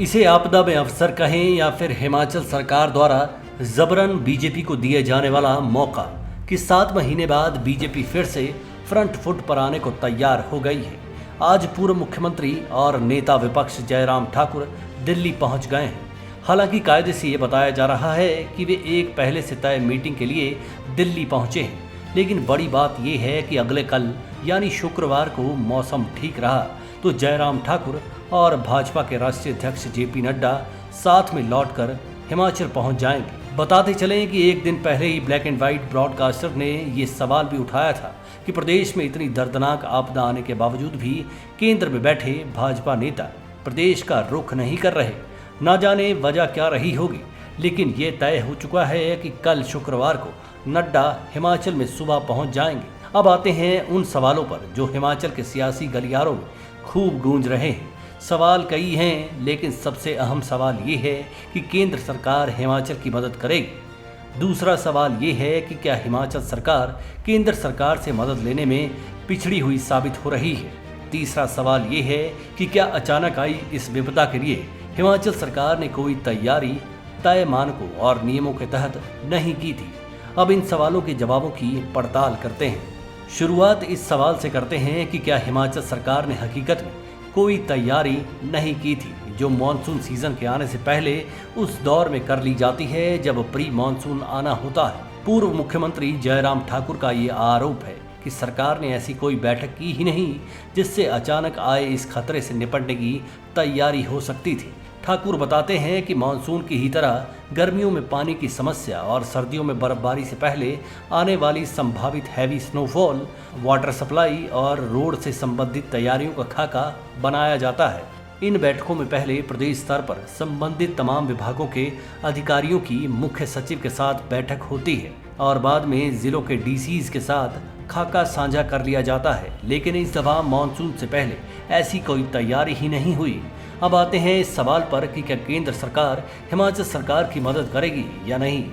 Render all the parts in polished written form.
इसे आपदा में अवसर कहें या फिर हिमाचल सरकार द्वारा जबरन बीजेपी को दिए जाने वाला मौका कि 7 महीने बाद बीजेपी फिर से फ्रंट फुट पर आने को तैयार हो गई है। आज पूर्व मुख्यमंत्री और नेता विपक्ष जयराम ठाकुर दिल्ली पहुंच गए हैं। हालांकि कायदे से ये बताया जा रहा है कि वे एक पहले से तय मीटिंग के लिए दिल्ली पहुंचे हैं, लेकिन बड़ी बात यह है कि अगले कल यानी शुक्रवार को मौसम ठीक रहा तो जयराम ठाकुर और भाजपा के राष्ट्रीय अध्यक्ष जेपी नड्डा साथ में लौटकर हिमाचल पहुंच जाएंगे। बताते चलें कि एक दिन पहले ही ब्लैक एंड व्हाइट ब्रॉडकास्टर ने ये सवाल भी उठाया था कि प्रदेश में इतनी दर्दनाक आपदा आने के बावजूद भी केंद्र में बैठे भाजपा नेता प्रदेश का रुख नहीं कर रहे। न जाने वजह क्या रही होगी, लेकिन ये तय हो चुका है कि कल शुक्रवार को नड्डा हिमाचल में सुबह पहुंच जाएंगे। अब आते हैं उन सवालों पर जो हिमाचल के सियासी गलियारों में खूब गूंज रहे हैं। सवाल कई हैं, लेकिन सबसे अहम सवाल ये है कि केंद्र सरकार हिमाचल की मदद करेगी। दूसरा सवाल ये है कि क्या हिमाचल सरकार केंद्र सरकार से मदद लेने में पिछड़ी हुई साबित हो रही है। तीसरा सवाल ये है कि क्या अचानक आई इस विपदा के लिए हिमाचल सरकार ने कोई तैयारी तय मानकों और नियमों के तहत नहीं की थी। अब इन सवालों के जवाबों की पड़ताल करते हैं। शुरुआत इस सवाल से करते हैं कि क्या हिमाचल सरकार ने हकीकत में कोई तैयारी नहीं की थी जो मॉनसून सीजन के आने से पहले उस दौर में कर ली जाती है जब प्री मॉनसून आना होता है। पूर्व मुख्यमंत्री जयराम ठाकुर का ये आरोप है कि सरकार ने ऐसी कोई बैठक की ही नहीं जिससे अचानक आए इस खतरे से निपटने की तैयारी हो सकती थी। ठाकुर बताते हैं कि मानसून की ही तरह गर्मियों में पानी की समस्या और सर्दियों में बर्फबारी से पहले आने वाली संभावित हैवी स्नोफॉल, वाटर सप्लाई और रोड से संबंधित तैयारियों का खाका बनाया जाता है। इन बैठकों में पहले प्रदेश स्तर पर संबंधित तमाम विभागों के अधिकारियों की मुख्य सचिव के साथ बैठक होती है और बाद में जिलों के डीसीज के साथ खाका साझा कर लिया जाता है। लेकिन इस दफा मानसून से पहले ऐसी कोई तैयारी ही नहीं हुई। अब आते हैं इस सवाल पर कि क्या केंद्र सरकार हिमाचल सरकार की मदद करेगी या नहीं।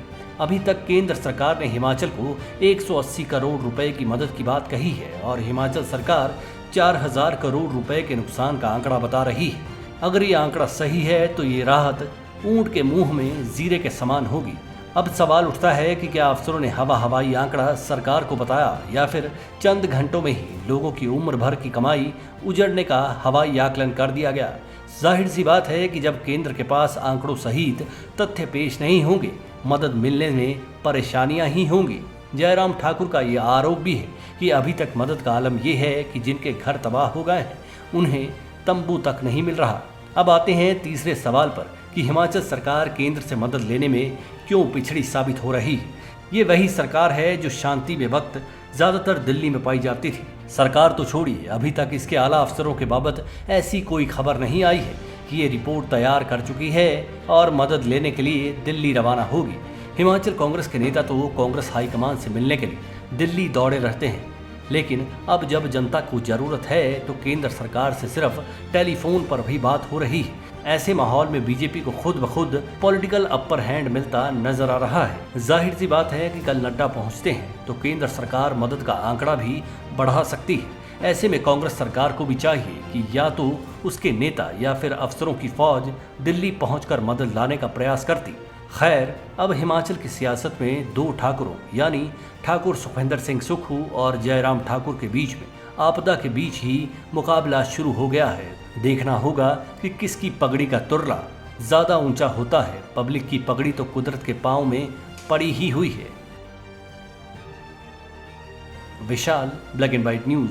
अभी तक केंद्र सरकार ने हिमाचल को 180 करोड़ रुपए की मदद की बात कही है और हिमाचल सरकार 4000 करोड़ रुपए के नुकसान का आंकड़ा बता रही है। अगर ये आंकड़ा सही है तो ये राहत ऊंट के मुंह में जीरे के समान होगी। अब सवाल उठता है कि क्या अफसरों ने हवाई आंकड़ा सरकार को बताया या फिर चंद घंटों में ही लोगों की उम्र भर की कमाई उजड़ने का हवाई आकलन कर दिया गया। जाहिर सी बात है कि जब केंद्र के पास आंकड़ों सहित तथ्य पेश नहीं होंगे, मदद मिलने में परेशानियां ही होंगी। जयराम ठाकुर का ये आरोप भी है कि अभी तक मदद का आलम यह है कि जिनके घर तबाह हो गए हैं उन्हें तंबू तक नहीं मिल रहा। अब आते हैं तीसरे सवाल पर कि हिमाचल सरकार केंद्र से मदद लेने में क्यों पिछड़ी साबित हो रही है। ये वही सरकार है जो शांति में वक्त ज़्यादातर दिल्ली में पाई जाती थी। सरकार तो छोड़िए, अभी तक इसके आला अफसरों के बाबत ऐसी कोई खबर नहीं आई है कि ये रिपोर्ट तैयार कर चुकी है और मदद लेने के लिए दिल्ली रवाना होगी। हिमाचल कांग्रेस के नेता तो कांग्रेस हाईकमान से मिलने के लिए दिल्ली दौड़े रहते हैं, लेकिन अब जब जनता को जरूरत है तो केंद्र सरकार से सिर्फ टेलीफोन पर भी बात हो रही है। ऐसे माहौल में बीजेपी को खुद ब खुद पॉलिटिकल अपर हैंड मिलता नजर आ रहा है। जाहिर सी बात है कि कल नड्डा पहुंचते हैं तो केंद्र सरकार मदद का आंकड़ा भी बढ़ा सकती है। ऐसे में कांग्रेस सरकार को भी चाहिए कि या तो उसके नेता या फिर अफसरों की फौज दिल्ली पहुंचकर मदद लाने का प्रयास करती। खैर, अब हिमाचल की सियासत में दो ठाकुरों यानी ठाकुर सुखविंदर सिंह सुक्खू और जयराम ठाकुर के बीच में आपदा के बीच ही मुकाबला शुरू हो गया है। देखना होगा कि किसकी पगड़ी का तुर्रा ज्यादा ऊंचा होता है। पब्लिक की पगड़ी तो कुदरत के पांव में पड़ी ही हुई है। विशाल, ब्लैक एंड व्हाइट न्यूज।